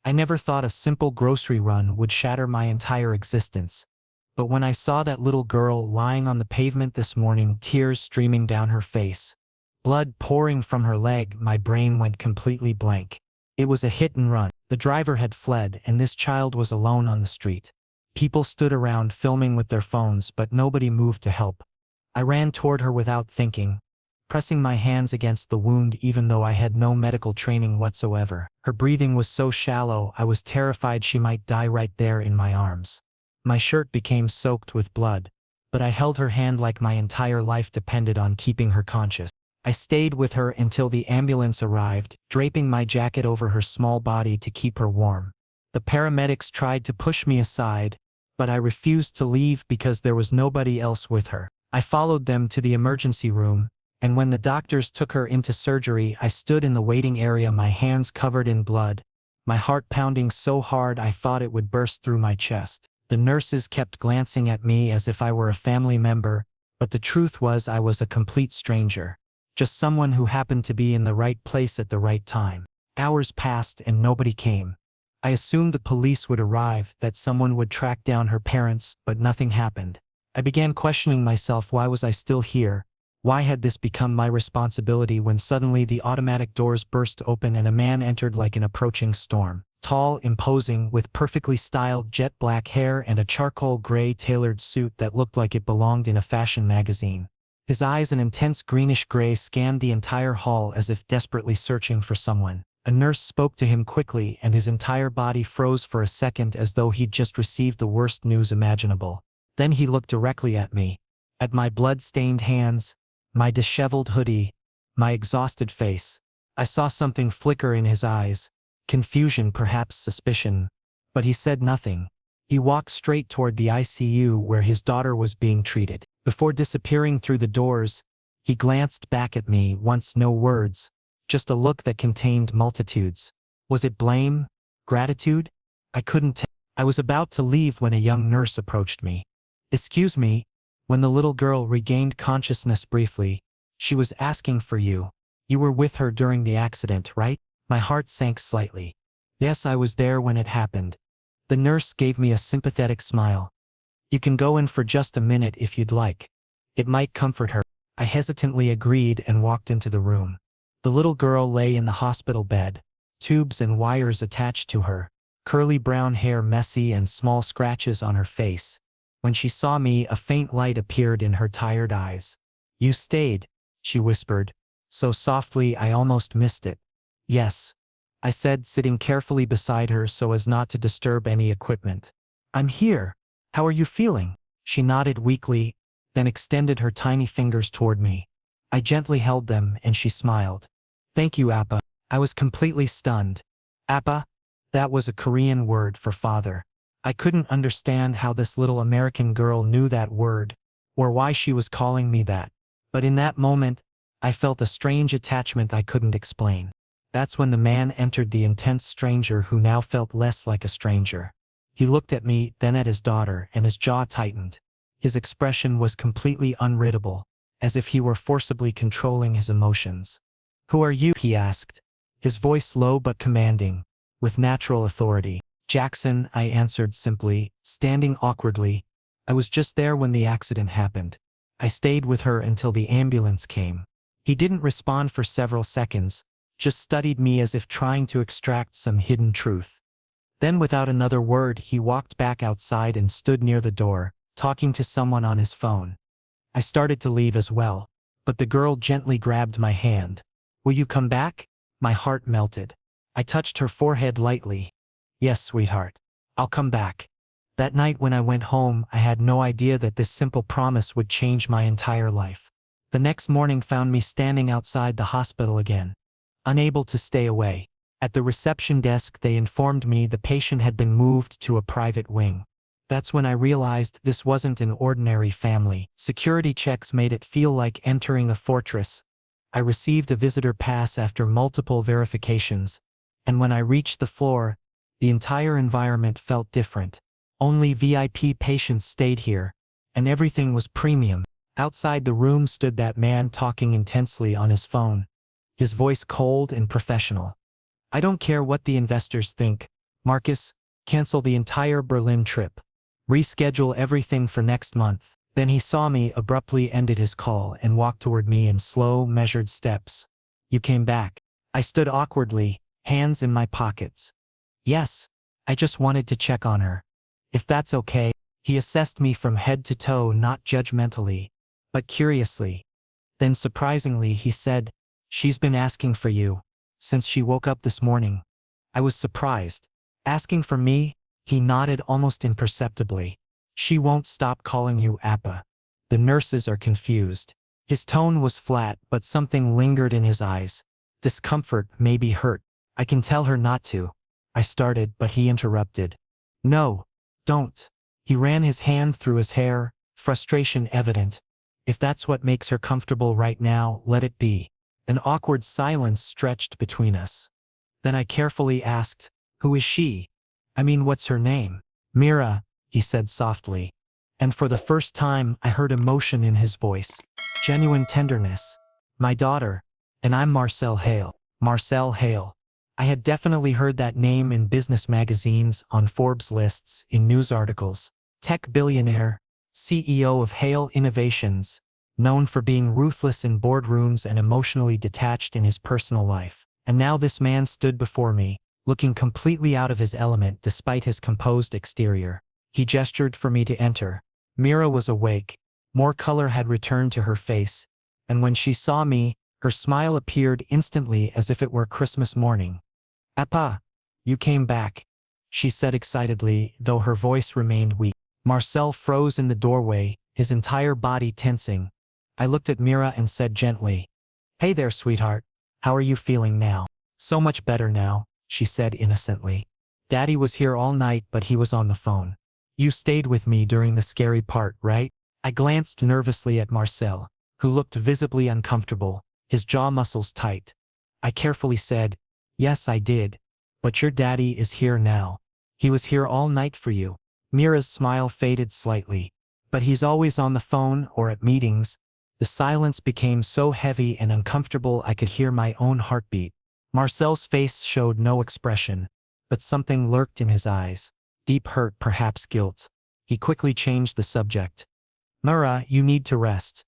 I never thought a simple grocery run would shatter my entire existence. But when I saw that little girl lying on the pavement this morning, tears streaming down her face, blood pouring from her leg, my brain went completely blank. It was a hit and run. The driver had fled, and this child was alone on the street. People stood around filming with their phones, but nobody moved to help. I ran toward her without thinking, pressing my hands against the wound even though I had no medical training whatsoever. Her breathing was so shallow, I was terrified she might die right there in my arms. My shirt became soaked with blood, but I held her hand like my entire life depended on keeping her conscious. I stayed with her until the ambulance arrived, draping my jacket over her small body to keep her warm. The paramedics tried to push me aside, but I refused to leave because there was nobody else with her. I followed them to the emergency room, and when the doctors took her into surgery, I stood in the waiting area, my hands covered in blood, my heart pounding so hard I thought it would burst through my chest. The nurses kept glancing at me as if I were a family member, but the truth was I was a complete stranger. Just someone who happened to be in the right place at the right time. Hours passed and nobody came. I assumed the police would arrive, that someone would track down her parents, but nothing happened. I began questioning myself, why was I still here? Why had this become my responsibility when suddenly the automatic doors burst open and a man entered like an approaching storm. Tall, imposing, with perfectly styled jet black hair and a charcoal gray tailored suit that looked like it belonged in a fashion magazine. His eyes, an intense greenish gray, scanned the entire hall as if desperately searching for someone. A nurse spoke to him quickly and his entire body froze for a second as though he'd just received the worst news imaginable. Then he looked directly at me, at my blood-stained hands, my disheveled hoodie, my exhausted face. I saw something flicker in his eyes, confusion, perhaps suspicion, but he said nothing. He walked straight toward the ICU where his daughter was being treated. Before disappearing through the doors, he glanced back at me, once no words, just a look that contained multitudes. Was it blame? Gratitude? I couldn't tell. I was about to leave when a young nurse approached me. "Excuse me." When the little girl regained consciousness briefly, "She was asking for you. You were with her during the accident, right?" My heart sank slightly. "Yes, I was there when it happened." The nurse gave me a sympathetic smile. "You can go in for just a minute if you'd like. It might comfort her." I hesitantly agreed and walked into the room. The little girl lay in the hospital bed, tubes and wires attached to her, curly brown hair messy and small scratches on her face. When she saw me, a faint light appeared in her tired eyes. "You stayed," she whispered, so softly I almost missed it. "Yes," I said, sitting carefully beside her so as not to disturb any equipment. "I'm here. How are you feeling?" She nodded weakly, then extended her tiny fingers toward me. I gently held them and she smiled. "Thank you, Appa." I was completely stunned. Appa? That was a Korean word for father. I couldn't understand how this little American girl knew that word, or why she was calling me that. But in that moment, I felt a strange attachment I couldn't explain. That's when the man entered, the intense stranger who now felt less like a stranger. He looked at me, then at his daughter, and his jaw tightened. His expression was completely unreadable, as if he were forcibly controlling his emotions. "Who are you?" he asked, his voice low but commanding, with natural authority. "Jackson," I answered simply, standing awkwardly. "I was just there when the accident happened. I stayed with her until the ambulance came." He didn't respond for several seconds, just studied me as if trying to extract some hidden truth. Then without another word, he walked back outside and stood near the door, talking to someone on his phone. I started to leave as well, but the girl gently grabbed my hand. "Will you come back?" My heart melted. I touched her forehead lightly. "Yes, sweetheart. I'll come back." That night when I went home, I had no idea that this simple promise would change my entire life. The next morning found me standing outside the hospital again, unable to stay away. At the reception desk, they informed me the patient had been moved to a private wing. That's when I realized this wasn't an ordinary family. Security checks made it feel like entering a fortress. I received a visitor pass after multiple verifications, and when I reached the floor, the entire environment felt different. Only VIP patients stayed here, and everything was premium. Outside the room stood that man talking intensely on his phone, his voice cold and professional. "I don't care what the investors think. Marcus, cancel the entire Berlin trip. Reschedule everything for next month. Then he saw me, abruptly ended his call, and walked toward me in slow, measured steps. You came back. I stood awkwardly, hands in my pockets. Yes, I just wanted to check on her. If that's okay. He assessed me from head to toe, not judgmentally, but curiously. Then surprisingly he said, she's been asking for you since she woke up this morning. I was surprised. Asking for me? He nodded almost imperceptibly. She won't stop calling you Appa. The nurses are confused. His tone was flat, but something lingered in his eyes. Discomfort, maybe hurt. I can tell her not to. I started, but he interrupted. No, don't. He ran his hand through his hair, frustration evident. If that's what makes her comfortable right now, let it be. An awkward silence stretched between us. Then I carefully asked, who is she? I mean, what's her name? Mira, he said softly. And for the first time, I heard emotion in his voice. Genuine tenderness. My daughter. And I'm Marcel Hale. Marcel Hale. I had definitely heard that name in business magazines, on Forbes lists, in news articles. Tech billionaire, CEO of Hale Innovations, known for being ruthless in boardrooms and emotionally detached in his personal life. And now this man stood before me, looking completely out of his element despite his composed exterior. He gestured for me to enter. Mira was awake. More color had returned to her face, and when she saw me, her smile appeared instantly as if it were Christmas morning. Appa, you came back, she said excitedly, though her voice remained weak. Marcel froze in the doorway, his entire body tensing. I looked at Mira and said gently, hey there, sweetheart. How are you feeling now? So much better now, she said innocently. Daddy was here all night, but he was on the phone. You stayed with me during the scary part, right? I glanced nervously at Marcel, who looked visibly uncomfortable, his jaw muscles tight. I carefully said, yes, I did. But your daddy is here now. He was here all night for you. Mira's smile faded slightly. But he's always on the phone or at meetings. The silence became so heavy and uncomfortable I could hear my own heartbeat. Marcel's face showed no expression, but something lurked in his eyes. Deep hurt, perhaps guilt. He quickly changed the subject. Mira, you need to rest.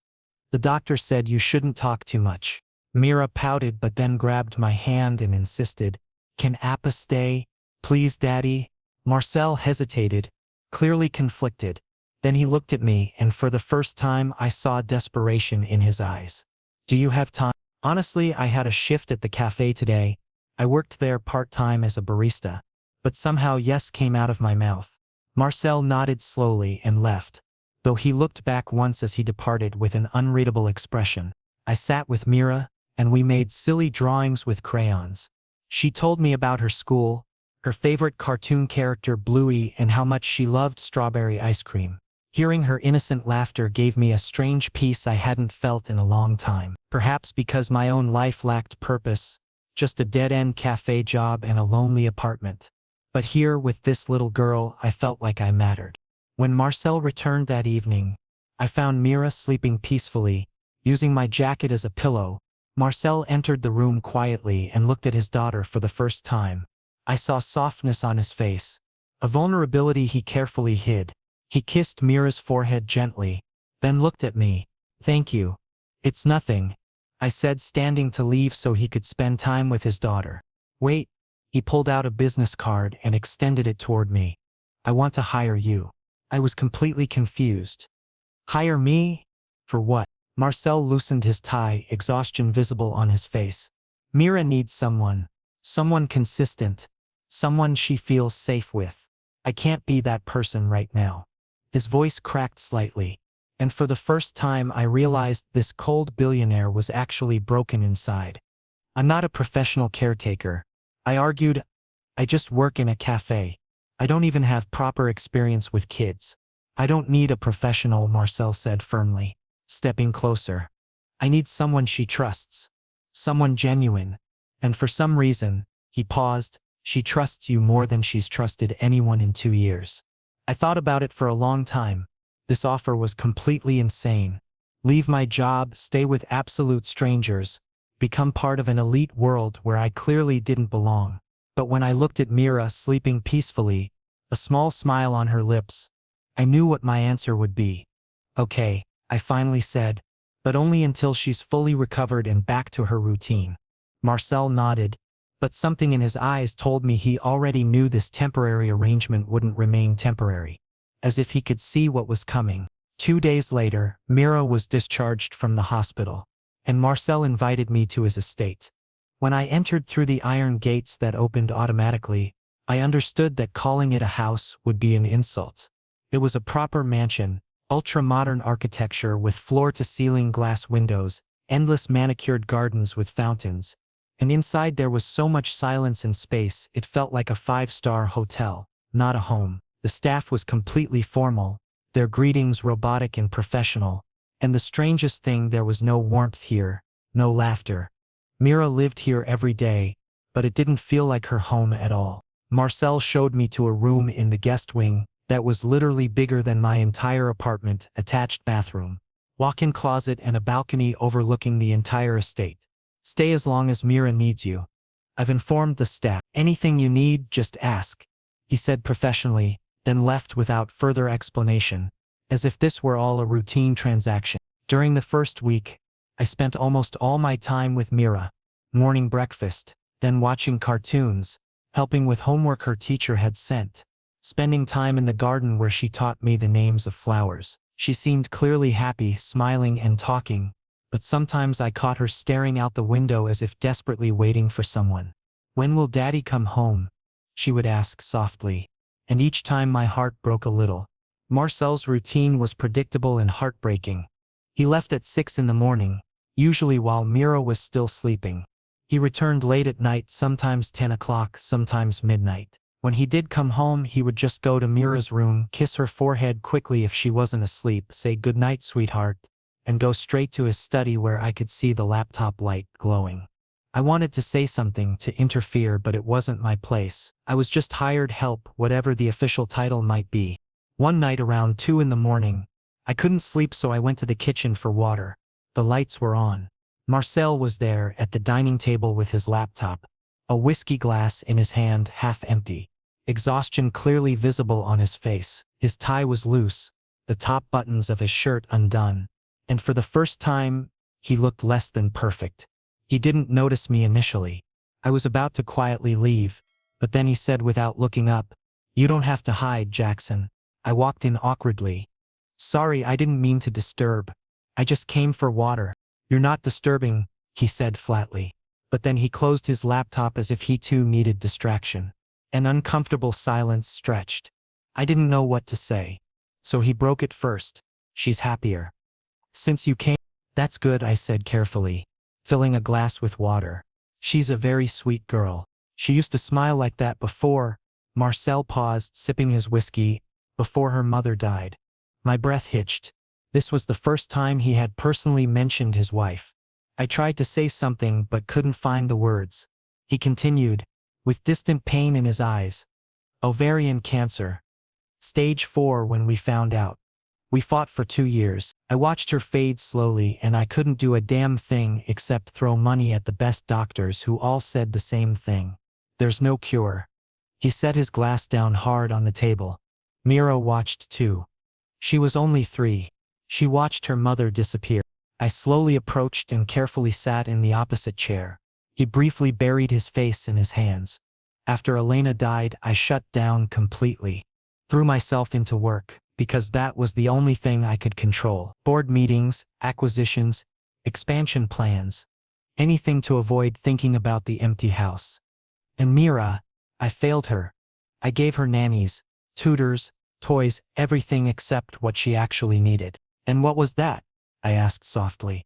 The doctor said you shouldn't talk too much. Mira pouted but then grabbed my hand and insisted, can Appa stay? Please, Daddy? Marcel hesitated, clearly conflicted. Then he looked at me, and for the first time I saw desperation in his eyes. Do you have time? Honestly, I had a shift at the cafe today. I worked there part-time as a barista. But somehow yes came out of my mouth. Marcel nodded slowly and left, though he looked back once as he departed with an unreadable expression. I sat with Mira, and we made silly drawings with crayons. She told me about her school, her favorite cartoon character Bluey, and how much she loved strawberry ice cream. Hearing her innocent laughter gave me a strange peace I hadn't felt in a long time. Perhaps because my own life lacked purpose, just a dead-end cafe job and a lonely apartment. But here, with this little girl, I felt like I mattered. When Marcel returned that evening, I found Mira sleeping peacefully, using my jacket as a pillow. Marcel entered the room quietly and looked at his daughter for the first time. I saw softness on his face, a vulnerability he carefully hid. He kissed Mira's forehead gently, then looked at me. Thank you. It's nothing, I said, standing to leave so he could spend time with his daughter. Wait. He pulled out a business card and extended it toward me. I want to hire you. I was completely confused. Hire me? For what? Marcel loosened his tie, exhaustion visible on his face. Mira needs someone consistent, someone she feels safe with. I can't be that person right now. His voice cracked slightly, and for the first time I realized this cold billionaire was actually broken inside. I'm not a professional caretaker, I argued. I just work in a cafe. I don't even have proper experience with kids. I don't need a professional, Marcel said firmly, stepping closer. I need someone she trusts. Someone genuine. And for some reason, he paused, she trusts you more than she's trusted anyone in 2 years. I thought about it for a long time. This offer was completely insane. Leave my job, stay with absolute strangers, become part of an elite world where I clearly didn't belong. But when I looked at Mira sleeping peacefully, a small smile on her lips, I knew what my answer would be. Okay, I finally said, but only until she's fully recovered and back to her routine. Marcel nodded, but something in his eyes told me he already knew this temporary arrangement wouldn't remain temporary. As if he could see what was coming. 2 days later, Mira was discharged from the hospital, and Marcel invited me to his estate. When I entered through the iron gates that opened automatically, I understood that calling it a house would be an insult. It was a proper mansion, ultra-modern architecture with floor-to-ceiling glass windows, endless manicured gardens with fountains, and inside there was so much silence and space it felt like a five-star hotel, not a home. The staff was completely formal, their greetings robotic and professional, and the strangest thing, there was no warmth here, no laughter. Mira lived here every day, but it didn't feel like her home at all. Marcel showed me to a room in the guest wing that was literally bigger than my entire apartment, attached bathroom, walk-in closet and a balcony overlooking the entire estate. Stay as long as Mira needs you. I've informed the staff. Anything you need, just ask, he said professionally, then left without further explanation, as if this were all a routine transaction. During the first week, I spent almost all my time with Mira, morning breakfast, then watching cartoons, helping with homework her teacher had sent, spending time in the garden where she taught me the names of flowers. She seemed clearly happy, smiling and talking, but sometimes I caught her staring out the window as if desperately waiting for someone. "When will Daddy come home?" she would ask softly, and each time my heart broke a little. Marcel's routine was predictable and heartbreaking. He left at 6 in the morning, usually while Mira was still sleeping. He returned late at night, sometimes 10 o'clock, sometimes midnight. When he did come home, he would just go to Mira's room, kiss her forehead quickly if she wasn't asleep, say "Good night, sweetheart," and go straight to his study where I could see the laptop light glowing. I wanted to say something, to interfere, but it wasn't my place. I was just hired help, whatever the official title might be. One night around 2 in the morning, I couldn't sleep, so I went to the kitchen for water. The lights were on. Marcel was there at the dining table with his laptop, a whiskey glass in his hand, half empty. Exhaustion clearly visible on his face. His tie was loose, the top buttons of his shirt undone, and for the first time, he looked less than perfect. He didn't notice me initially. I was about to quietly leave, but then he said without looking up, "You don't have to hide, Jackson." I walked in awkwardly. "Sorry, I didn't mean to disturb. I just came for water." "You're not disturbing," he said flatly. But then he closed his laptop as if he too needed distraction. An uncomfortable silence stretched. I didn't know what to say. So he broke it first. "She's happier since you came." "That's good," I said carefully, filling a glass with water. "She's a very sweet girl. She used to smile like that before." Marcel paused, sipping his whiskey, "before her mother died." My breath hitched. This was the first time he had personally mentioned his wife. I tried to say something but couldn't find the words. He continued, with distant pain in his eyes. "Ovarian cancer. Stage 4 when we found out. We fought for 2 years. I watched her fade slowly, and I couldn't do a damn thing except throw money at the best doctors who all said the same thing. There's no cure." He set his glass down hard on the table. Mira watched too. She was only 3. She watched her mother disappear. I slowly approached and carefully sat in the opposite chair. He briefly buried his face in his hands. After Elena died, I shut down completely. Threw myself into work, because that was the only thing I could control. Board meetings, acquisitions, expansion plans. Anything to avoid thinking about the empty house. And Mira, I failed her. I gave her nannies, tutors, toys, everything except what she actually needed. "And what was that?" I asked softly.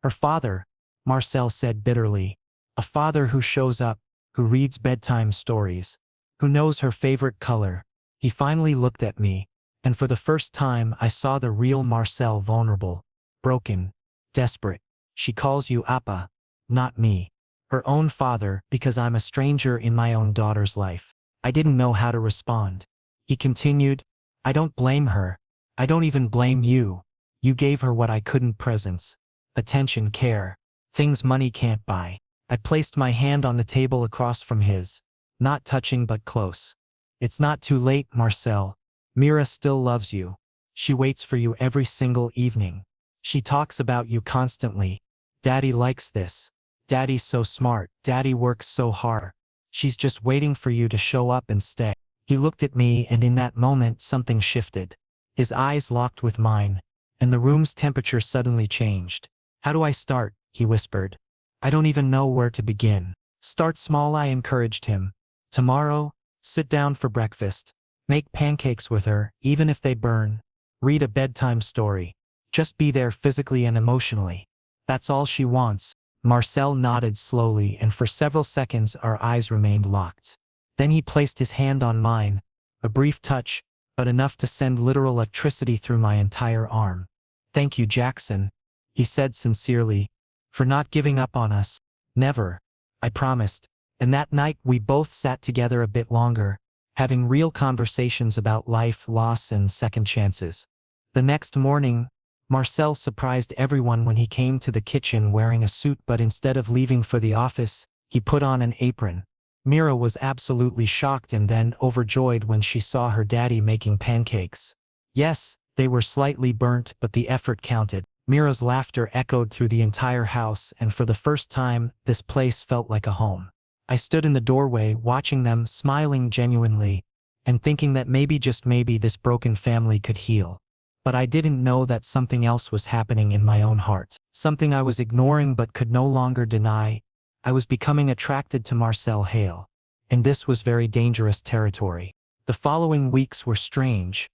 "Her father," Marcel said bitterly. "A father who shows up, who reads bedtime stories, who knows her favorite color." He finally looked at me, and for the first time I saw the real Marcel, vulnerable, broken, desperate. "She calls you Appa, not me. Her own father, because I'm a stranger in my own daughter's life." I didn't know how to respond. He continued, "I don't blame her. I don't even blame you. You gave her what I couldn't: presents, attention, care, things money can't buy." I placed my hand on the table across from his. not touching but close. It's not too late, Marcel. Mira still loves you. She waits for you every single evening. She talks about you constantly. Daddy likes this. Daddy's so smart. Daddy works so hard. She's just waiting for you to show up and stay. He looked at me, and in that moment something shifted. His eyes locked with mine, and the room's temperature suddenly changed. How do I start? He whispered. I don't even know where to begin. Start small, I encouraged him. Tomorrow, sit down for breakfast. Make pancakes with her, even if they burn. Read a bedtime story. Just be there physically and emotionally. That's all she wants. Marcel nodded slowly, and for several seconds our eyes remained locked. Then he placed his hand on mine, a brief touch, but enough to send literal electricity through my entire arm. Thank you, Jackson, he said sincerely, for not giving up on us. Never, I promised. And that night we both sat together a bit longer, having real conversations about life, loss, and second chances. The next morning, Marcel surprised everyone when he came to the kitchen wearing a suit, but instead of leaving for the office, he put on an apron. Mira was absolutely shocked and then overjoyed when she saw her daddy making pancakes. Yes, they were slightly burnt, but the effort counted. Mira's laughter echoed through the entire house, and for the first time, this place felt like a home. I stood in the doorway watching them, smiling genuinely, and thinking that maybe, just maybe, this broken family could heal. But I didn't know that something else was happening in my own heart. Something I was ignoring but could no longer deny. I was becoming attracted to Marcel Hale. And this was very dangerous territory. The following weeks were strange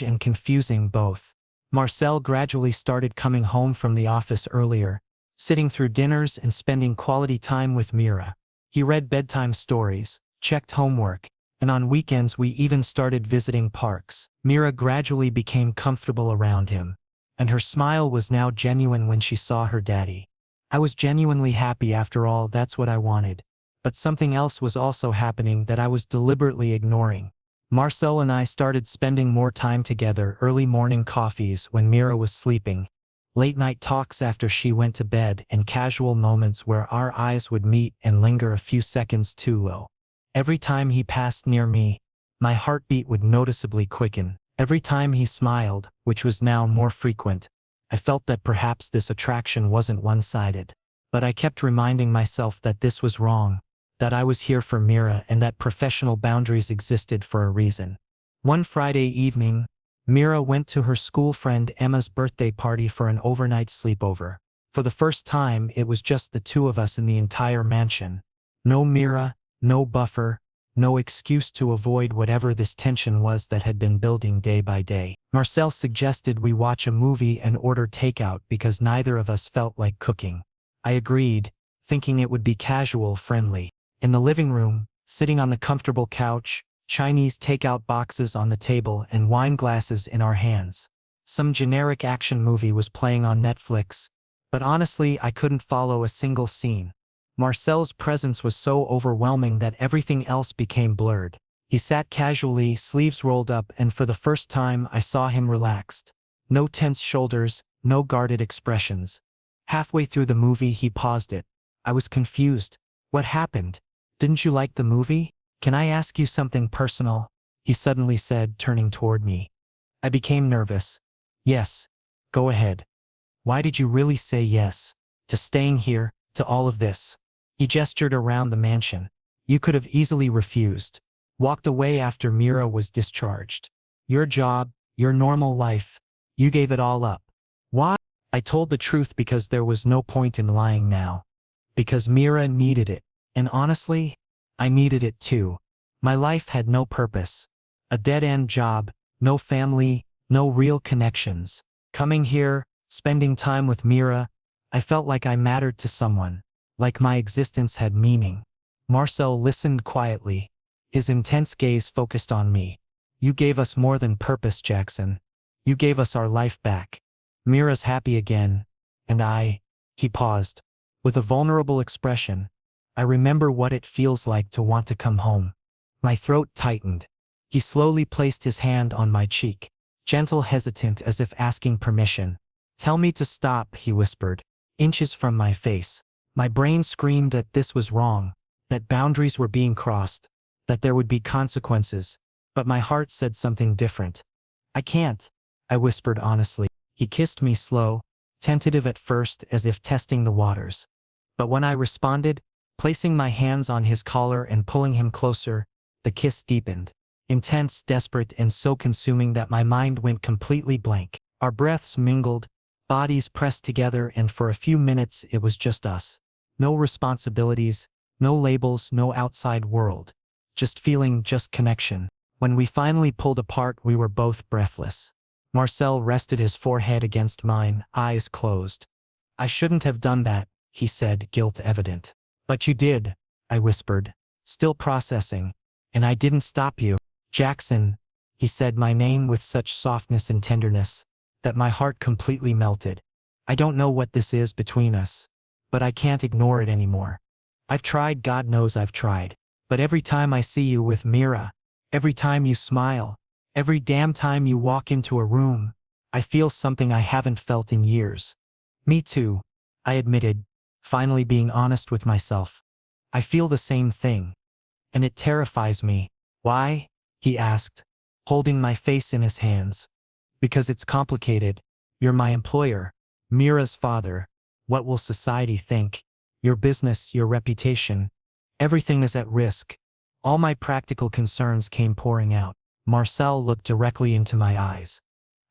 and confusing both. Marcel gradually started coming home from the office earlier, sitting through dinners and spending quality time with Mira. He read bedtime stories, checked homework, and on weekends we even started visiting parks. Mira gradually became comfortable around him, and her smile was now genuine when she saw her daddy. I was genuinely happy. After all, that's what I wanted. But something else was also happening that I was deliberately ignoring. Marcel and I started spending more time together, early morning coffees when Mira was sleeping, late night talks after she went to bed, and casual moments where our eyes would meet and linger a few seconds too low. Every time he passed near me, my heartbeat would noticeably quicken. Every time he smiled, which was now more frequent, I felt that perhaps this attraction wasn't one-sided. But I kept reminding myself that this was wrong, that I was here for Mira, and that professional boundaries existed for a reason. One Friday evening, Mira went to her school friend Emma's birthday party for an overnight sleepover. For the first time, it was just the two of us in the entire mansion. No Mira, no buffer, no excuse to avoid whatever this tension was that had been building day by day. Marcel suggested we watch a movie and order takeout because neither of us felt like cooking. I agreed, thinking it would be casual, friendly. In the living room, sitting on the comfortable couch, Chinese takeout boxes on the table and wine glasses in our hands. Some generic action movie was playing on Netflix, but honestly I couldn't follow a single scene. Marcel's presence was so overwhelming that everything else became blurred. He sat casually, sleeves rolled up, and for the first time I saw him relaxed. No tense shoulders, no guarded expressions. Halfway through the movie he paused it. I was confused. What happened? Didn't you like the movie? Can I ask you something personal? He suddenly said, turning toward me. I became nervous. Yes. Go ahead. Why did you really say yes? To staying here, to all of this? He gestured around the mansion. You could have easily refused. Walked away after Mira was discharged. Your job, your normal life. You gave it all up. Why? I told the truth because there was no point in lying now. Because Mira needed it. And honestly, I needed it too. My life had no purpose. A dead-end job, no family, no real connections. Coming here, spending time with Mira, I felt like I mattered to someone, like my existence had meaning. Marcel listened quietly, his intense gaze focused on me. You gave us more than purpose, Jackson. You gave us our life back. Mira's happy again, and he paused. With a vulnerable expression, I remember what it feels like to want to come home. My throat tightened. He slowly placed his hand on my cheek, gentle, hesitant, as if asking permission. Tell me to stop, he whispered, inches from my face. My brain screamed that this was wrong, that boundaries were being crossed, that there would be consequences, but my heart said something different. I can't, I whispered honestly. He kissed me slow, tentative at first as if testing the waters. But when I responded, placing my hands on his collar and pulling him closer, the kiss deepened. Intense, desperate, and so consuming that my mind went completely blank. Our breaths mingled, bodies pressed together, and for a few minutes it was just us. No responsibilities, no labels, no outside world. Just feeling, just connection. When we finally pulled apart, we were both breathless. Marcel rested his forehead against mine, eyes closed. I shouldn't have done that, he said, guilt evident. But you did, I whispered, still processing. And I didn't stop you. Jackson, he said my name with such softness and tenderness, that my heart completely melted. I don't know what this is between us, but I can't ignore it anymore. I've tried, God knows I've tried. But every time I see you with Mira, every time you smile, every damn time you walk into a room, I feel something I haven't felt in years. Me too, I admitted, finally being honest with myself. I feel the same thing. And it terrifies me. Why? He asked, holding my face in his hands. Because it's complicated. You're my employer, Mira's father. What will society think? Your business, your reputation. Everything is at risk. All my practical concerns came pouring out. Marcel looked directly into my eyes.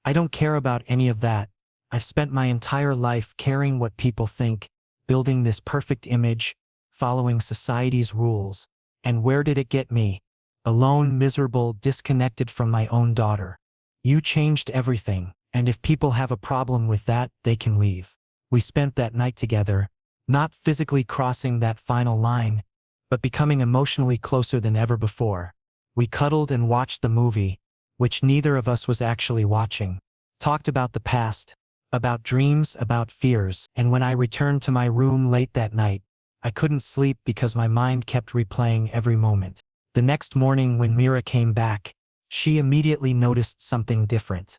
I don't care about any of that. I've spent my entire life caring what people think, building this perfect image, following society's rules. And where did it get me? Alone, miserable, disconnected from my own daughter. You changed everything, and if people have a problem with that, they can leave. We spent that night together, not physically crossing that final line, but becoming emotionally closer than ever before. We cuddled and watched the movie, which neither of us was actually watching. Talked about the past, about dreams, about fears, and when I returned to my room late that night, I couldn't sleep because my mind kept replaying every moment. The next morning when Mira came back, she immediately noticed something different.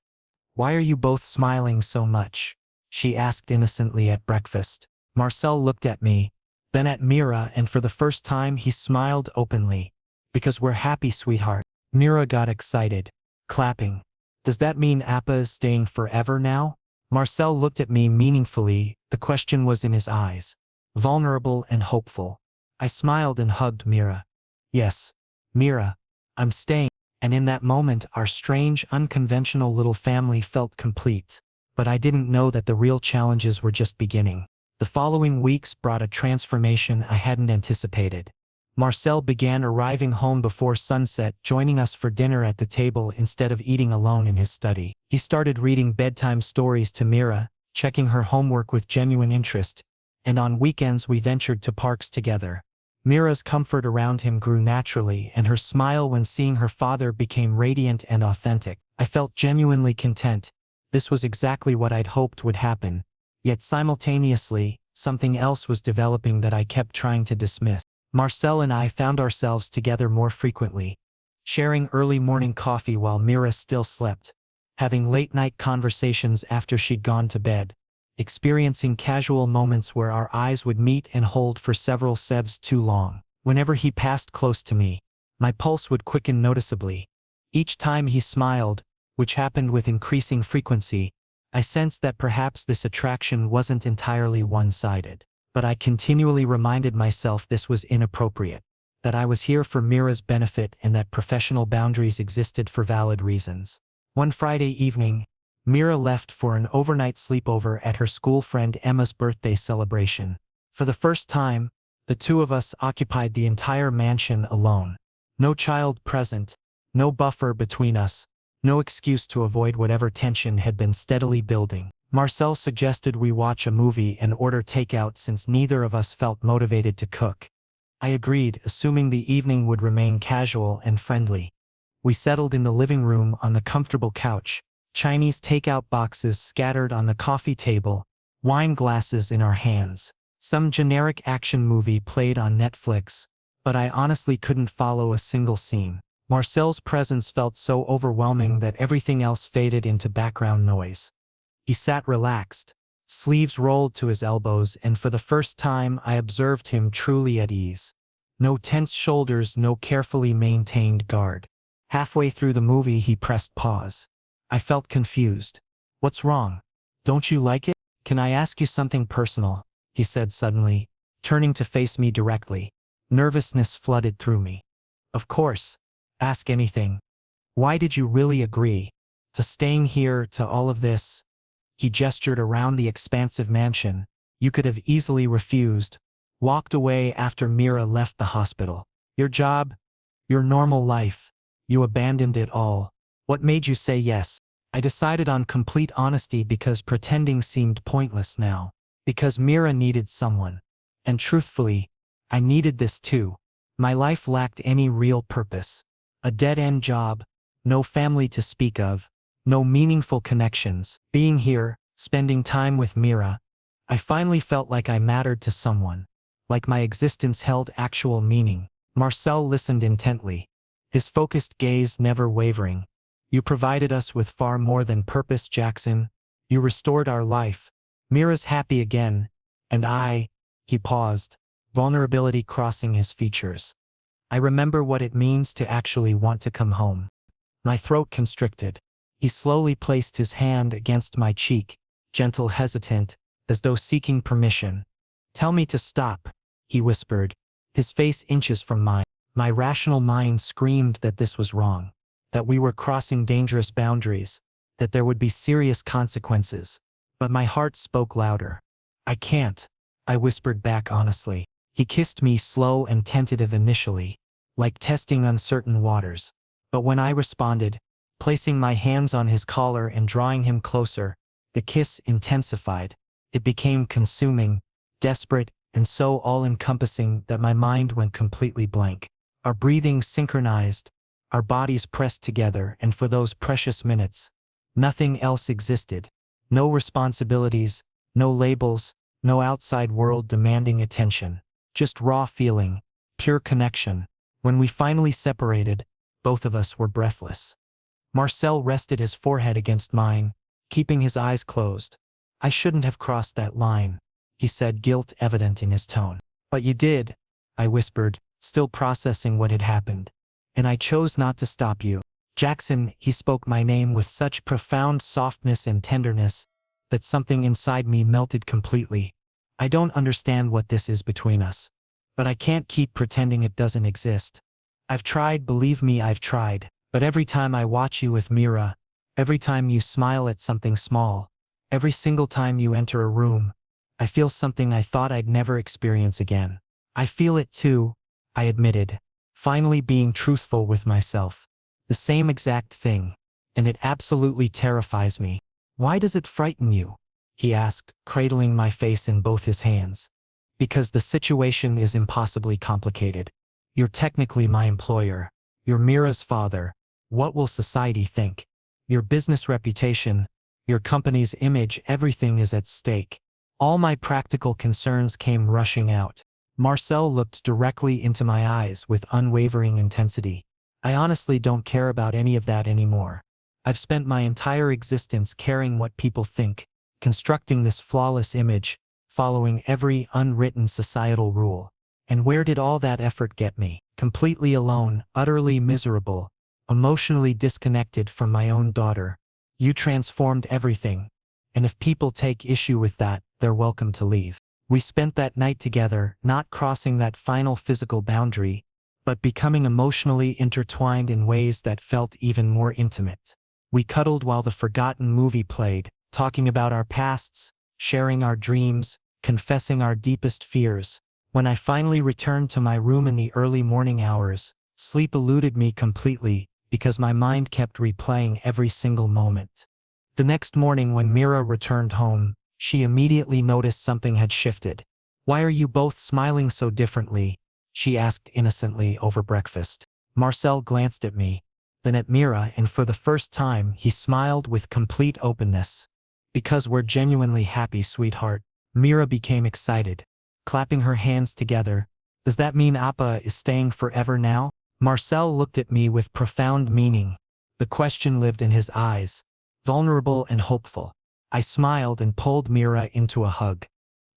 Why are you both smiling so much? She asked innocently at breakfast. Marcel looked at me, then at Mira, and for the first time he smiled openly. Because we're happy, sweetheart. Mira got excited, clapping. Does that mean Appa is staying forever now? Marcel looked at me meaningfully, the question was in his eyes. Vulnerable and hopeful. I smiled and hugged Mira. Yes, Mira, I'm staying. And in that moment our strange, unconventional little family felt complete. But I didn't know that the real challenges were just beginning. The following weeks brought a transformation I hadn't anticipated. Marcel began arriving home before sunset, joining us for dinner at the table instead of eating alone in his study. He started reading bedtime stories to Mira, checking her homework with genuine interest, and on weekends we ventured to parks together. Mira's comfort around him grew naturally, and her smile when seeing her father became radiant and authentic. I felt genuinely content. This was exactly what I'd hoped would happen. Yet simultaneously, something else was developing that I kept trying to dismiss. Marcel and I found ourselves together more frequently, sharing early morning coffee while Mira still slept, having late-night conversations after she'd gone to bed, experiencing casual moments where our eyes would meet and hold for several seconds too long. Whenever he passed close to me, my pulse would quicken noticeably. Each time he smiled, which happened with increasing frequency, I sensed that perhaps this attraction wasn't entirely one-sided. But I continually reminded myself this was inappropriate, that I was here for Mira's benefit and that professional boundaries existed for valid reasons. One Friday evening, Mira left for an overnight sleepover at her school friend Emma's birthday celebration. For the first time, the two of us occupied the entire mansion alone. No child present, no buffer between us, no excuse to avoid whatever tension had been steadily building. Marcel suggested we watch a movie and order takeout since neither of us felt motivated to cook. I agreed, assuming the evening would remain casual and friendly. We settled in the living room on the comfortable couch, Chinese takeout boxes scattered on the coffee table, wine glasses in our hands. Some generic action movie played on Netflix, but I honestly couldn't follow a single scene. Marcel's presence felt so overwhelming that everything else faded into background noise. He sat relaxed, sleeves rolled to his elbows, and for the first time I observed him truly at ease. No tense shoulders, no carefully maintained guard. Halfway through the movie he pressed pause. I felt confused. What's wrong? Don't you like it? Can I ask you something personal? He said suddenly, turning to face me directly. Nervousness flooded through me. Of course. Ask anything. Why did you really agree? To staying here, to all of this? He gestured around the expansive mansion. You could have easily refused. Walked away after Mira left the hospital. Your job? Your normal life. You abandoned it all. What made you say yes? I decided on complete honesty because pretending seemed pointless now. Because Mira needed someone. And truthfully, I needed this too. My life lacked any real purpose. A dead-end job, no family to speak of, no meaningful connections. Being here, spending time with Mira, I finally felt like I mattered to someone. Like my existence held actual meaning. Marcel listened intently, his focused gaze never wavering. You provided us with far more than purpose, Jackson. You restored our life. Mira's happy again. And he paused, vulnerability crossing his features. I remember what it means to actually want to come home. My throat constricted. He slowly placed his hand against my cheek, gentle, hesitant, as though seeking permission. Tell me to stop, he whispered, his face inches from mine. My rational mind screamed that this was wrong, that we were crossing dangerous boundaries, that there would be serious consequences. But my heart spoke louder. I can't, I whispered back honestly. He kissed me slow and tentative initially, like testing uncertain waters. But when I responded, placing my hands on his collar and drawing him closer, the kiss intensified. It became consuming, desperate, and so all-encompassing that my mind went completely blank. Our breathing synchronized, our bodies pressed together, and for those precious minutes, nothing else existed. No responsibilities, no labels, no outside world demanding attention. Just raw feeling, pure connection. When we finally separated, both of us were breathless. Marcel rested his forehead against mine, keeping his eyes closed. I shouldn't have crossed that line, he said, guilt evident in his tone. But you did, I whispered, still processing what had happened. And I chose not to stop you. Jackson, he spoke my name with such profound softness and tenderness that something inside me melted completely. I don't understand what this is between us. But I can't keep pretending it doesn't exist. I've tried, believe me, I've tried. But every time I watch you with Mira, every time you smile at something small, every single time you enter a room, I feel something I thought I'd never experience again. I feel it too, I admitted, finally being truthful with myself. The same exact thing. And it absolutely terrifies me. Why does it frighten you? He asked, cradling my face in both his hands. Because the situation is impossibly complicated. You're technically my employer. You're Mira's father. What will society think? Your business reputation, your company's image, everything is at stake. All my practical concerns came rushing out. Marcel looked directly into my eyes with unwavering intensity. I honestly don't care about any of that anymore. I've spent my entire existence caring what people think, constructing this flawless image, following every unwritten societal rule. And where did all that effort get me? Completely alone, utterly miserable, emotionally disconnected from my own daughter. You transformed everything. And if people take issue with that, they're welcome to leave. We spent that night together, not crossing that final physical boundary, but becoming emotionally intertwined in ways that felt even more intimate. We cuddled while the forgotten movie played, talking about our pasts, sharing our dreams, confessing our deepest fears. When I finally returned to my room in the early morning hours, sleep eluded me completely because my mind kept replaying every single moment. The next morning when Mira returned home, she immediately noticed something had shifted. Why are you both smiling so differently? She asked innocently over breakfast. Marcel glanced at me, then at Mira, and for the first time he smiled with complete openness. Because we're genuinely happy, sweetheart. Mira became excited, clapping her hands together. Does that mean Appa is staying forever now? Marcel looked at me with profound meaning. The question lived in his eyes, vulnerable and hopeful. I smiled and pulled Mira into a hug.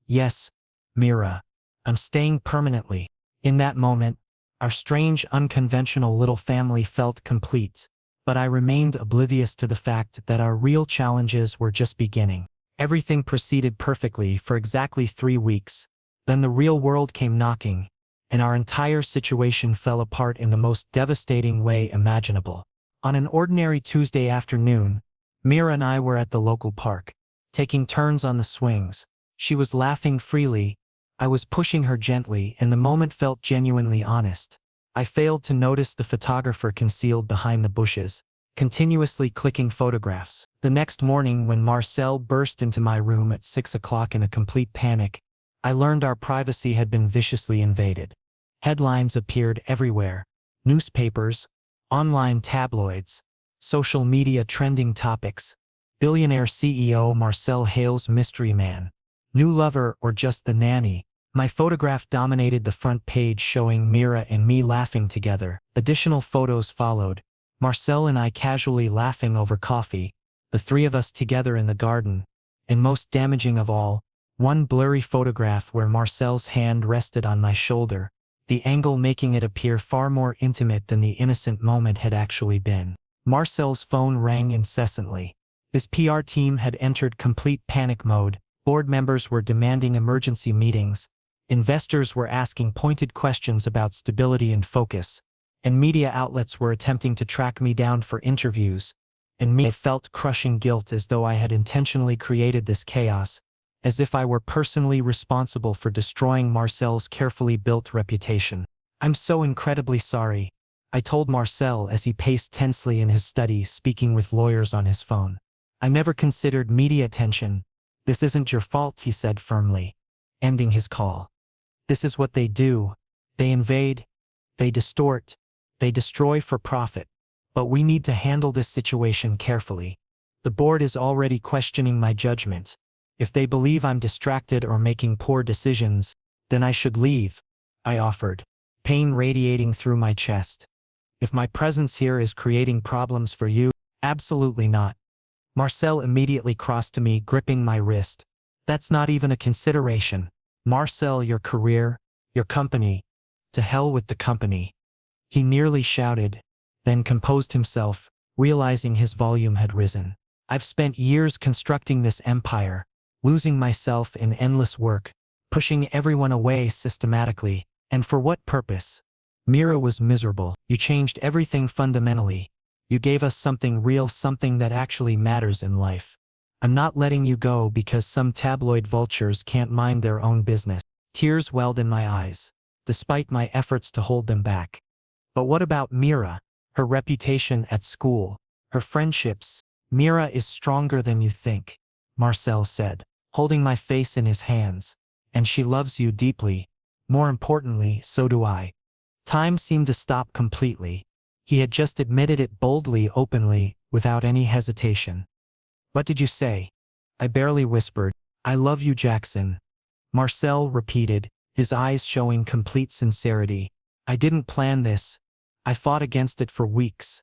Yes, Mira. I'm staying permanently. In that moment, our strange, unconventional little family felt complete, but I remained oblivious to the fact that our real challenges were just beginning. Everything proceeded perfectly for exactly 3 weeks. Then the real world came knocking, and our entire situation fell apart in the most devastating way imaginable. On an ordinary Tuesday afternoon, Mira and I were at the local park, taking turns on the swings. She was laughing freely, I was pushing her gently, and the moment felt genuinely honest. I failed to notice the photographer concealed behind the bushes, continuously clicking photographs. The next morning, when Marcel burst into my room at 6 o'clock in a complete panic, I learned our privacy had been viciously invaded. Headlines appeared everywhere: newspapers, online tabloids, social media trending topics. Billionaire CEO Marcel Hale's mystery man. New lover or just the nanny? My photograph dominated the front page, showing Mira and me laughing together. Additional photos followed, Marcel and I casually laughing over coffee, the three of us together in the garden, and most damaging of all, one blurry photograph where Marcel's hand rested on my shoulder, the angle making it appear far more intimate than the innocent moment had actually been. Marcel's phone rang incessantly. His PR team had entered complete panic mode. Board members were demanding emergency meetings, investors were asking pointed questions about stability and focus, and media outlets were attempting to track me down for interviews, and me felt crushing guilt, as though I had intentionally created this chaos, as if I were personally responsible for destroying Marcel's carefully built reputation. "I'm so incredibly sorry," I told Marcel as he paced tensely in his study, speaking with lawyers on his phone. "I never considered media attention. This isn't your fault," he said firmly, ending his call. "This is what they do. They invade, they distort, they destroy for profit. But we need to handle this situation carefully. The board is already questioning my judgment. If they believe I'm distracted or making poor decisions, then I should leave," I offered, pain radiating through my chest. "If my presence here is creating problems for you, absolutely not." Marcel immediately crossed to me, gripping my wrist. "That's not even a consideration. Marcel, your career, your company. To hell with the company," he nearly shouted, then composed himself, realizing his volume had risen. "I've spent years constructing this empire, losing myself in endless work, pushing everyone away systematically. And for what purpose?" Mira was miserable. "You changed everything fundamentally. You gave us something real, something that actually matters in life. I'm not letting you go because some tabloid vultures can't mind their own business." Tears welled in my eyes, despite my efforts to hold them back. "But what about Mira? Her reputation at school, her friendships?" "Mira is stronger than you think," Marcel said, holding my face in his hands. "And she loves you deeply. More importantly, so do I." Time seemed to stop completely. He had just admitted it boldly, openly, without any hesitation. "What did you say?" I barely whispered. "I love you, Jackson," Marcel repeated, his eyes showing complete sincerity. "I didn't plan this. I fought against it for weeks.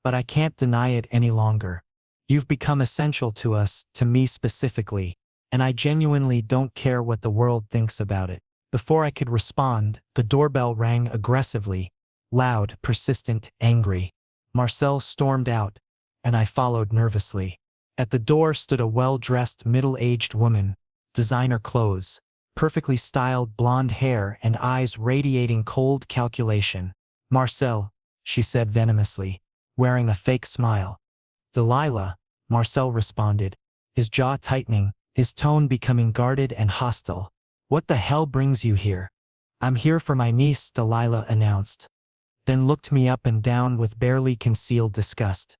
But I can't deny it any longer. You've become essential to us, to me specifically, and I genuinely don't care what the world thinks about it." Before I could respond, the doorbell rang aggressively, loud, persistent, angry. Marcel stormed out, and I followed nervously. At the door stood a well-dressed, middle-aged woman, designer clothes, perfectly styled blonde hair, and eyes radiating cold calculation. "Marcel," she said venomously, wearing a fake smile. "Delilah," Marcel responded, his jaw tightening, his tone becoming guarded and hostile. "What the hell brings you here?" "I'm here for my niece," Delilah announced, then looked me up and down with barely concealed disgust.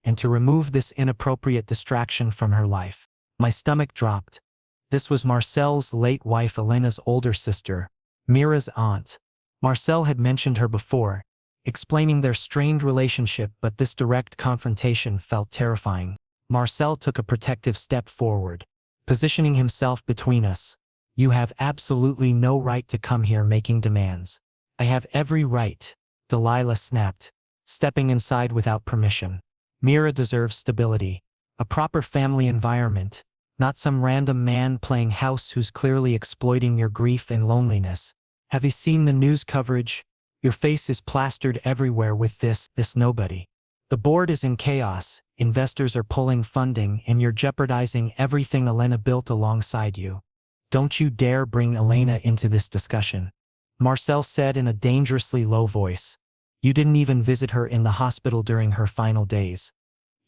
"And to remove this inappropriate distraction from her life." My stomach dropped. This was Marcel's late wife, Elena's older sister, Mira's aunt. Marcel had mentioned her before, explaining their strained relationship, but this direct confrontation felt terrifying. Marcel took a protective step forward, positioning himself between us. "You have absolutely no right to come here making demands." "I have every right," Delilah snapped, stepping inside without permission. "Mira deserves stability, a proper family environment, not some random man playing house who's clearly exploiting your grief and loneliness." Have you seen the news coverage? Your face is plastered everywhere with this nobody. The board is in chaos, investors are pulling funding, and you're jeopardizing everything Elena built alongside you. Don't you dare bring Elena into this discussion. Marcel said in a dangerously low voice. You didn't even visit her in the hospital during her final days.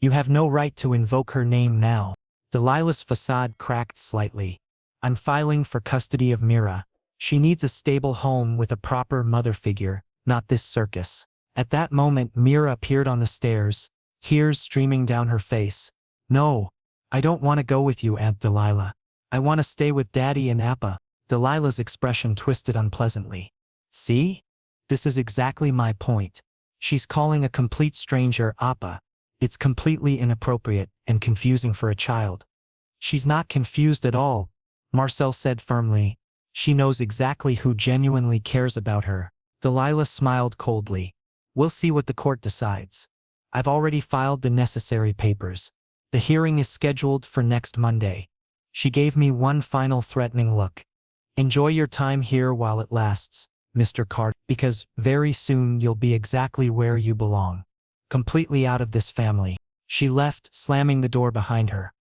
You have no right to invoke her name now. Delilah's facade cracked slightly. I'm filing for custody of Mira. She needs a stable home with a proper mother figure, not this circus. At that moment, Mira appeared on the stairs, tears streaming down her face. No, I don't want to go with you, Aunt Delilah. I want to stay with Daddy and Appa. Delilah's expression twisted unpleasantly. See? This is exactly my point. She's calling a complete stranger Appa. It's completely inappropriate and confusing for a child. She's not confused at all, Marcel said firmly. She knows exactly who genuinely cares about her. Delilah smiled coldly. We'll see what the court decides. I've already filed the necessary papers. The hearing is scheduled for next Monday. She gave me one final threatening look. Enjoy your time here while it lasts, Mr. Carter, because very soon you'll be exactly where you belong. Completely out of this family. She left, slamming the door behind her.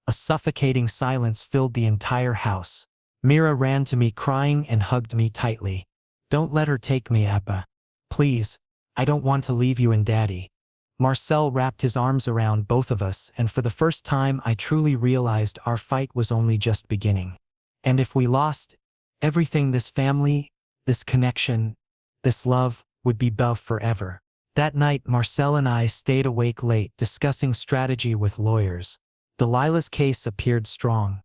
A suffocating silence filled the entire house. Mira ran to me crying and hugged me tightly. Don't let her take me, Appa. Please, I don't want to leave you and Daddy. Marcel wrapped his arms around both of us, and for the first time I truly realized our fight was only just beginning. And if we lost, everything, this family, this connection, this love, would be buff forever. That night, Marcel and I stayed awake late discussing strategy with lawyers. Delilah's case appeared strong.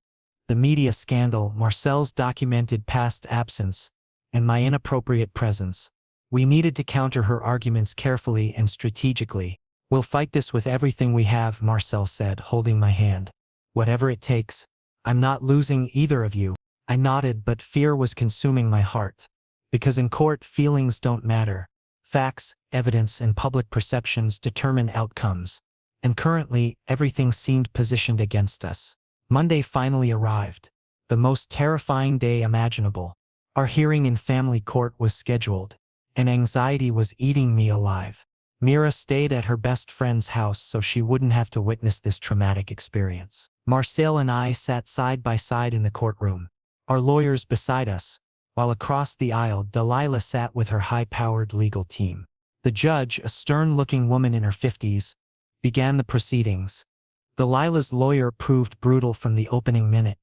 The media scandal, Marcel's documented past absence, and my inappropriate presence. We needed to counter her arguments carefully and strategically. We'll fight this with everything we have, Marcel said, holding my hand. Whatever it takes. I'm not losing either of you. I nodded, but fear was consuming my heart. Because in court, feelings don't matter. Facts, evidence, and public perceptions determine outcomes. And currently, everything seemed positioned against us. Monday finally arrived. The most terrifying day imaginable. Our hearing in family court was scheduled, and anxiety was eating me alive. Mira stayed at her best friend's house so she wouldn't have to witness this traumatic experience. Marcel and I sat side by side in the courtroom, our lawyers beside us, while across the aisle Delilah sat with her high-powered legal team. The judge, a stern-looking woman in her 50s, began the proceedings. Delilah's lawyer proved brutal from the opening minute.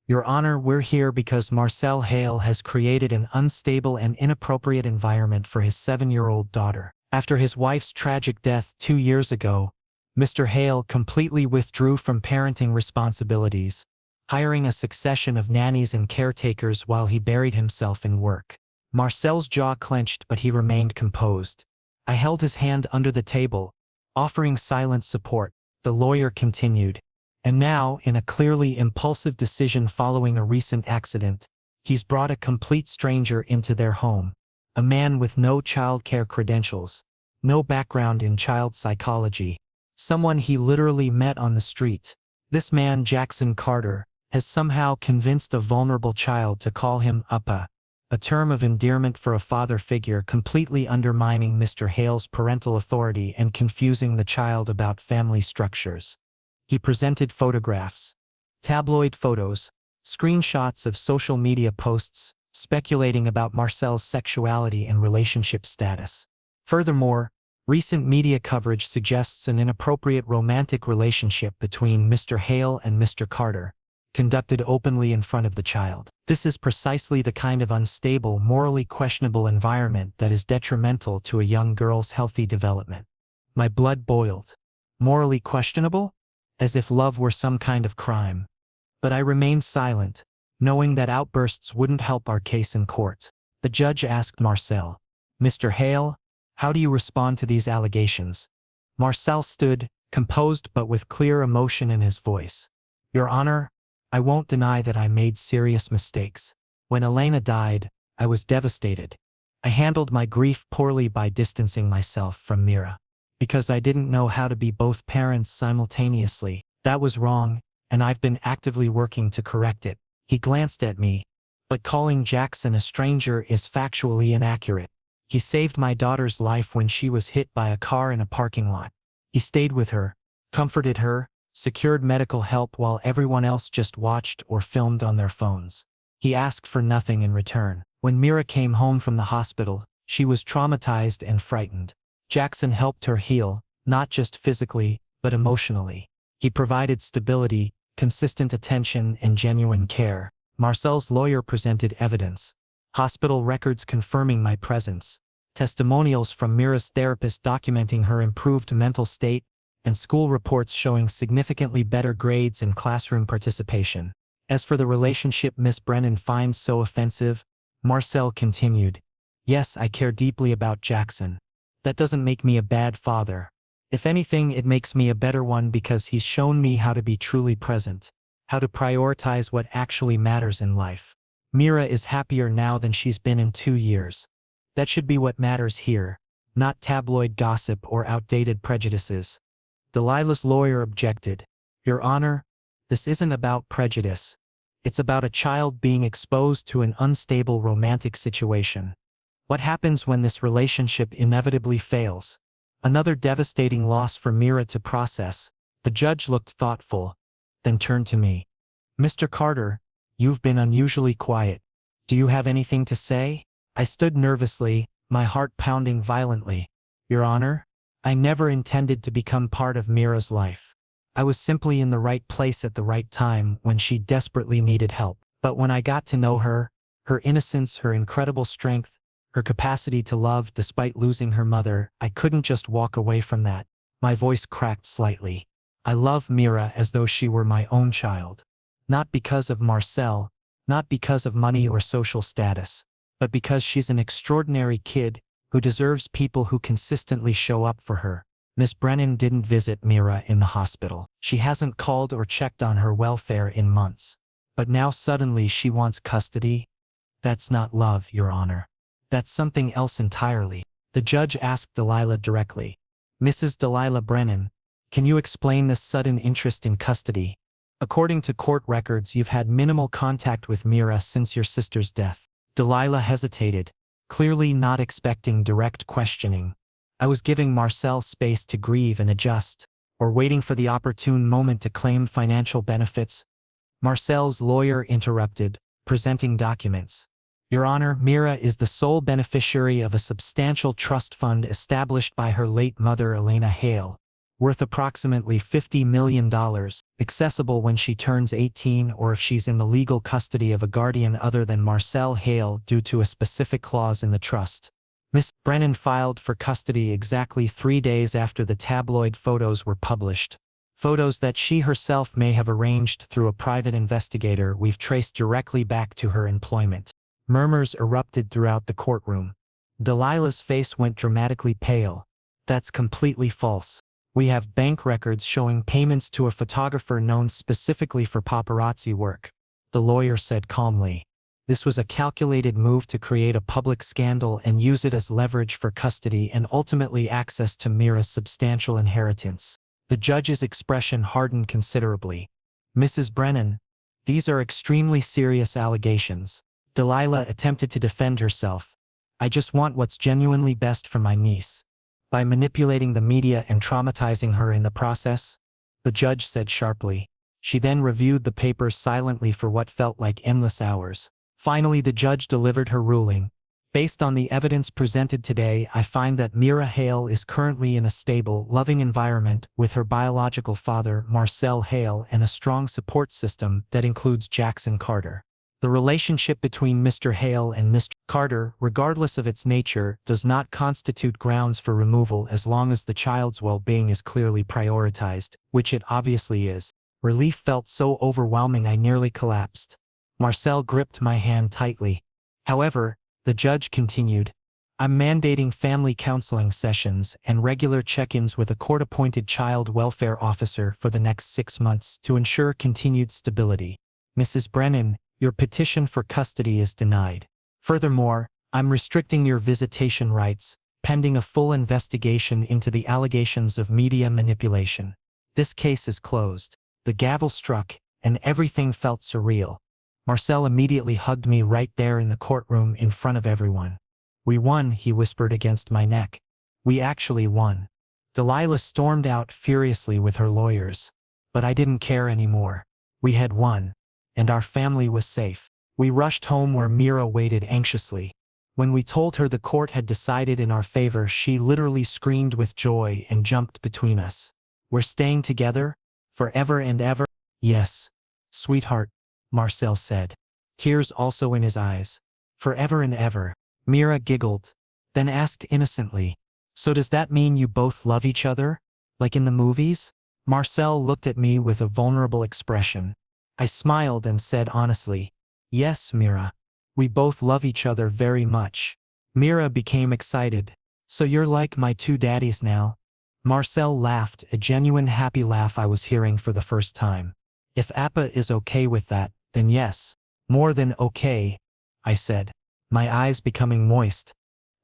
Your Honor, we're here because Marcel Hale has created an unstable and inappropriate environment for his 7-year-old daughter. After his wife's tragic death 2 years ago, Mr. Hale completely withdrew from parenting responsibilities, hiring a succession of nannies and caretakers while he buried himself in work. Marcel's jaw clenched, but he remained composed. I held his hand under the table, offering silent support. The lawyer continued. And now, in a clearly impulsive decision following a recent accident, he's brought a complete stranger into their home. A man with no childcare credentials, no background in child psychology, someone he literally met on the street. This man, Jackson Carter, has somehow convinced a vulnerable child to call him Appa, a term of endearment for a father figure, completely undermining Mr. Hale's parental authority and confusing the child about family structures. He presented photographs, tabloid photos, screenshots of social media posts, speculating about Marcel's sexuality and relationship status. Furthermore, recent media coverage suggests an inappropriate romantic relationship between Mr. Hale and Mr. Carter, conducted openly in front of the child. This is precisely the kind of unstable, morally questionable environment that is detrimental to a young girl's healthy development. My blood boiled. Morally questionable? As if love were some kind of crime. But I remained silent, knowing that outbursts wouldn't help our case in court. The judge asked Marcel, Mr. Hale, how do you respond to these allegations? Marcel stood, composed but with clear emotion in his voice. Your Honor, I won't deny that I made serious mistakes. When Elena died, I was devastated. I handled my grief poorly by distancing myself from Mira. Because I didn't know how to be both parents simultaneously. That was wrong, and I've been actively working to correct it. He glanced at me, But calling Jackson a stranger is factually inaccurate. He saved my daughter's life when she was hit by a car in a parking lot. He stayed with her, comforted her, secured medical help while everyone else just watched or filmed on their phones. He asked for nothing in return. When Mira came home from the hospital, she was traumatized and frightened. Jackson helped her heal, not just physically, but emotionally. He provided stability, consistent attention, and genuine care. Marcel's lawyer presented evidence. Hospital records confirming my presence. Testimonials from Mira's therapist documenting her improved mental state, and school reports showing significantly better grades and classroom participation. As for the relationship Miss Brennan finds so offensive, Marcel continued, "Yes, I care deeply about Jackson. That doesn't make me a bad father. If anything, it makes me a better one because he's shown me how to be truly present, how to prioritize what actually matters in life. Mira is happier now than she's been in 2 years. That should be what matters here, not tabloid gossip or outdated prejudices." Delilah's lawyer objected. "Your Honor, this isn't about prejudice. It's about a child being exposed to an unstable romantic situation. What happens when this relationship inevitably fails? Another devastating loss for Mira to process." The judge looked thoughtful, then turned to me. "Mr. Carter, you've been unusually quiet. Do you have anything to say?" I stood nervously, my heart pounding violently. "Your Honor, I never intended to become part of Mira's life. I was simply in the right place at the right time when she desperately needed help. But when I got to know her, her innocence, her incredible strength, her capacity to love despite losing her mother, I couldn't just walk away from that." My voice cracked slightly. "I love Mira as though she were my own child. Not because of Marcel, not because of money or social status, but because she's an extraordinary kid who deserves people who consistently show up for her." Miss Brennan didn't visit Mira in the hospital. She hasn't called or checked on her welfare in months. But now suddenly she wants custody? That's not love, Your Honor. That's something else entirely. The judge asked Delilah directly. "Mrs. Delilah Brennan, can you explain this sudden interest in custody? According to court records, you've had minimal contact with Mira since your sister's death." Delilah hesitated, clearly not expecting direct questioning. "I was giving Marcel space to grieve and adjust, or waiting for the opportune moment to claim financial benefits." Marcel's lawyer interrupted, presenting documents. "Your Honor, Mira is the sole beneficiary of a substantial trust fund established by her late mother Elena Hale, worth approximately $50 million, accessible when she turns 18 or if she's in the legal custody of a guardian other than Marcel Hale due to a specific clause in the trust." Miss Brennan filed for custody exactly 3 days after the tabloid photos were published. Photos that she herself may have arranged through a private investigator we've traced directly back to her employment. Murmurs erupted throughout the courtroom. Delilah's face went dramatically pale. "That's completely false. We have bank records showing payments to a photographer known specifically for paparazzi work," the lawyer said calmly. "This was a calculated move to create a public scandal and use it as leverage for custody and ultimately access to Mira's substantial inheritance." The judge's expression hardened considerably. "Mrs. Brennan, these are extremely serious allegations." Delilah attempted to defend herself. "I just want what's genuinely best for my niece. By manipulating the media and traumatizing her in the process?" the judge said sharply. She then reviewed the papers silently for what felt like endless hours. Finally, the judge delivered her ruling. "Based on the evidence presented today, I find that Mira Hale is currently in a stable, loving environment with her biological father, Marcel Hale, and a strong support system that includes Jackson Carter. The relationship between Mr. Hale and Mr. Carter, regardless of its nature, does not constitute grounds for removal as long as the child's well-being is clearly prioritized, which it obviously is." Relief felt so overwhelming I nearly collapsed. Marcel gripped my hand tightly. "However," the judge continued, "I'm mandating family counseling sessions and regular check-ins with a court-appointed child welfare officer for the next 6 months to ensure continued stability. Mrs. Brennan, your petition for custody is denied. Furthermore, I'm restricting your visitation rights, pending a full investigation into the allegations of media manipulation. This case is closed." The gavel struck, and everything felt surreal. Marcel immediately hugged me right there in the courtroom in front of everyone. We won, he whispered against my neck. We actually won. Delilah stormed out furiously with her lawyers. But I didn't care anymore. We had won. And our family was safe. We rushed home where Mira waited anxiously. When we told her the court had decided in our favor, she literally screamed with joy and jumped between us. We're staying together? Forever and ever? Yes, sweetheart, Marcel said, tears also in his eyes. Forever and ever. Mira giggled, then asked innocently, so does that mean you both love each other? Like in the movies? Marcel looked at me with a vulnerable expression. I smiled and said honestly, yes, Mira. We both love each other very much. Mira became excited. So you're like my two daddies now? Marcel laughed, a genuine happy laugh I was hearing for the first time. If Appa is okay with that, then yes. More than okay, I said, my eyes becoming moist.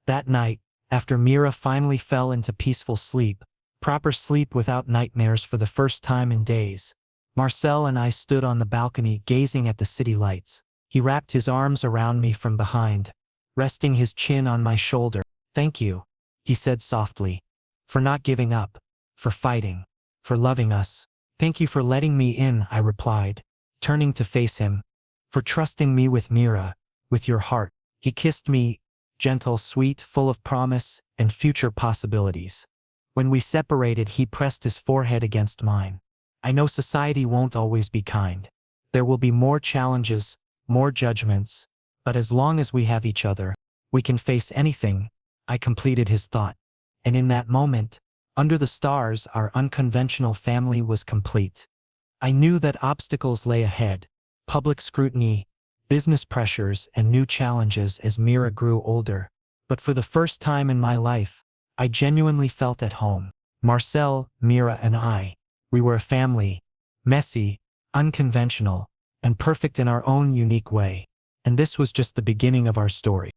That night, after Mira finally fell into peaceful sleep, proper sleep without nightmares for the first time in days, Marcel and I stood on the balcony gazing at the city lights. He wrapped his arms around me from behind, resting his chin on my shoulder. Thank you, he said softly, for not giving up, for fighting, for loving us. Thank you for letting me in, I replied, turning to face him, for trusting me with Mira, with your heart. He kissed me, gentle, sweet, full of promise and future possibilities. When we separated, he pressed his forehead against mine. I know society won't always be kind. There will be more challenges, more judgments, but as long as we have each other, we can face anything, I completed his thought. And in that moment, under the stars, our unconventional family was complete. I knew that obstacles lay ahead, public scrutiny, business pressures, and new challenges as Mira grew older. But for the first time in my life, I genuinely felt at home. Marcel, Mira, and I, we were a family, messy, unconventional, and perfect in our own unique way. And this was just the beginning of our story.